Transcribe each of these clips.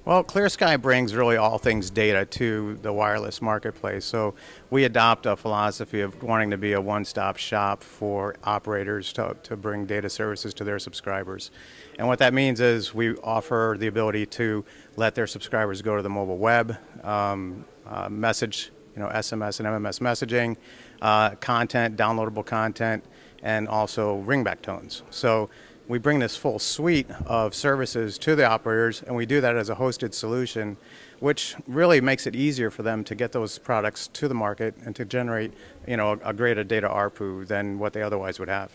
Well, Clearsky brings really all things data to the wireless marketplace. So we adopt a philosophy of wanting to be a one-stop shop for operators to bring data services to their subscribers. And what that means is we offer the ability to let their subscribers go to the mobile web, message, SMS and MMS messaging, content, downloadable content, and also ringback tones. So we bring this full suite of services to the operators, and we do that as a hosted solution, which really makes it easier for them to get those products to the market and to generate, a greater data ARPU than what they otherwise would have.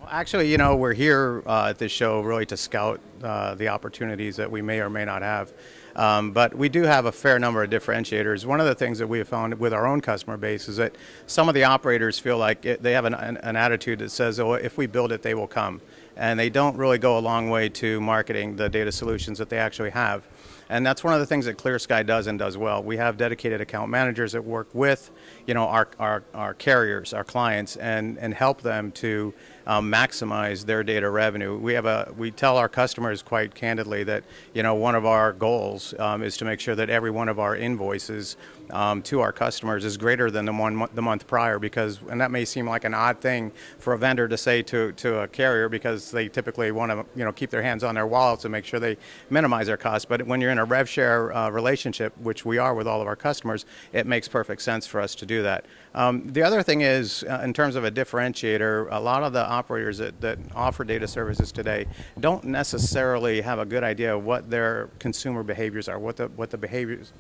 Well, actually, we're here at this show really to scout the opportunities that we may or may not have. But we do have a fair number of differentiators. One of the things that we have found with our own customer base is that some of the operators feel like they have an attitude that says, oh, if we build it, they will come. And they don't really go a long way to marketing the data solutions that they actually have. And that's one of the things that Clearsky does and does well. We have dedicated account managers that work with, our carriers, our clients, and help them to maximize their data revenue. We tell our customers quite candidly that, one of our goals is to make sure that every one of our invoices to our customers is greater than the month prior, and that may seem like an odd thing for a vendor to say to a carrier, because they typically want to keep their hands on their wallets and make sure they minimize their costs. But when you're in a rev share relationship, which we are with all of our customers, it makes perfect sense for us to do that. The other thing is, in terms of a differentiator, a lot of the operators that offer data services today don't necessarily have a good idea of what their consumer behaviors are, what the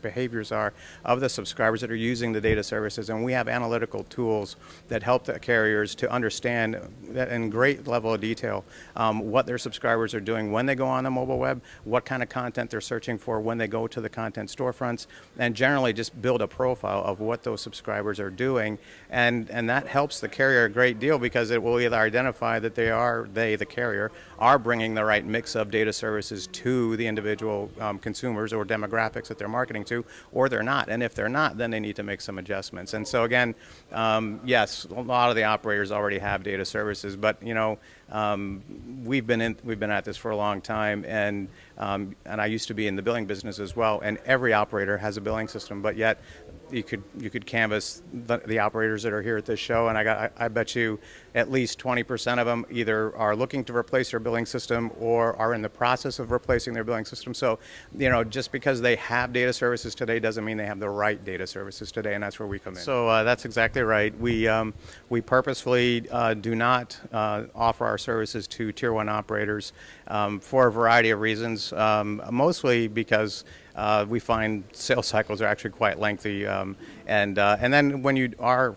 behaviors are of the subscribers that are using the data services. And we have analytical tools that help the carriers to understand that in great level of detail what their subscribers are doing when they go on the mobile web, what kind of content they're searching for when they go to the content storefronts, and generally just build a profile of what those subscribers are doing. And that helps the carrier a great deal, because it will either identify that the carrier, are bringing the right mix of data services to the individual consumers or demographics that they're marketing to, or they're not. And if they're not, then they need to make some adjustments. And so again, yes, a lot of the operators already have data services, but we've been at this for a long time, and I used to be in the billing business as well. And every operator has a billing system, but yet you could canvass the operators that are here at this show, and I bet you at least 20% of them either are looking to replace their billing system or are in the process of replacing their billing system. So, just because they have data services today doesn't mean they have the right data services today, and that's where we come in. So that's exactly right. We purposefully do not offer our services to Tier 1 operators for a variety of reasons, mostly because we find sales cycles are actually quite lengthy, and then when you are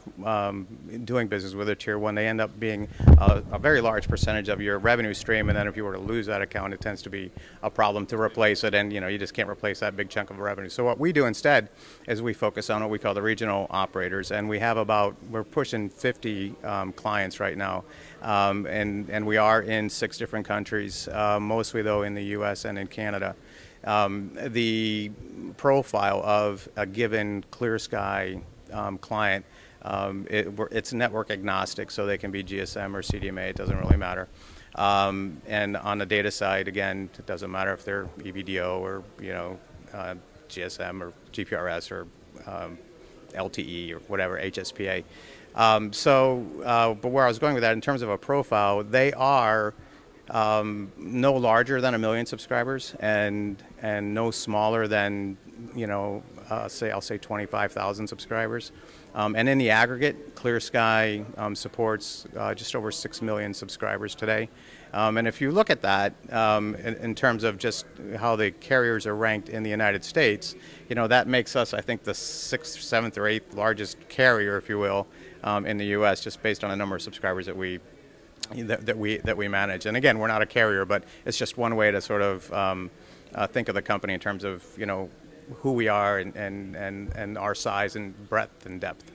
doing business with a Tier 1, they end up being a very large percentage of your revenue stream, and then if you were to lose that account, it tends to be a problem to replace it, and you just can't replace that big chunk of revenue. So what we do instead is we focus on what we call the regional operators, and we're pushing 50 clients right now, and we are in 6 different countries, mostly though in the US and in Canada. The profile of a given Clearsky client, it's network agnostic, so they can be GSM or CDMA, it doesn't really matter. And on the data side, again, it doesn't matter if they're EVDO or GSM or GPRS or LTE or whatever, HSPA. But where I was going with that, in terms of a profile, they are no larger than 1 million subscribers, and no smaller than I'll say 25,000 subscribers. And in the aggregate, Clearsky supports just over 6 million subscribers today. And if you look at that in terms of just how the carriers are ranked in the United States, that makes us, I think, the 6th, 7th, or 8th largest carrier, if you will, in the U.S., just based on the number of subscribers that we manage. And again, we're not a carrier, but it's just one way to sort of think of the company in terms of who we are and our size and breadth and depth.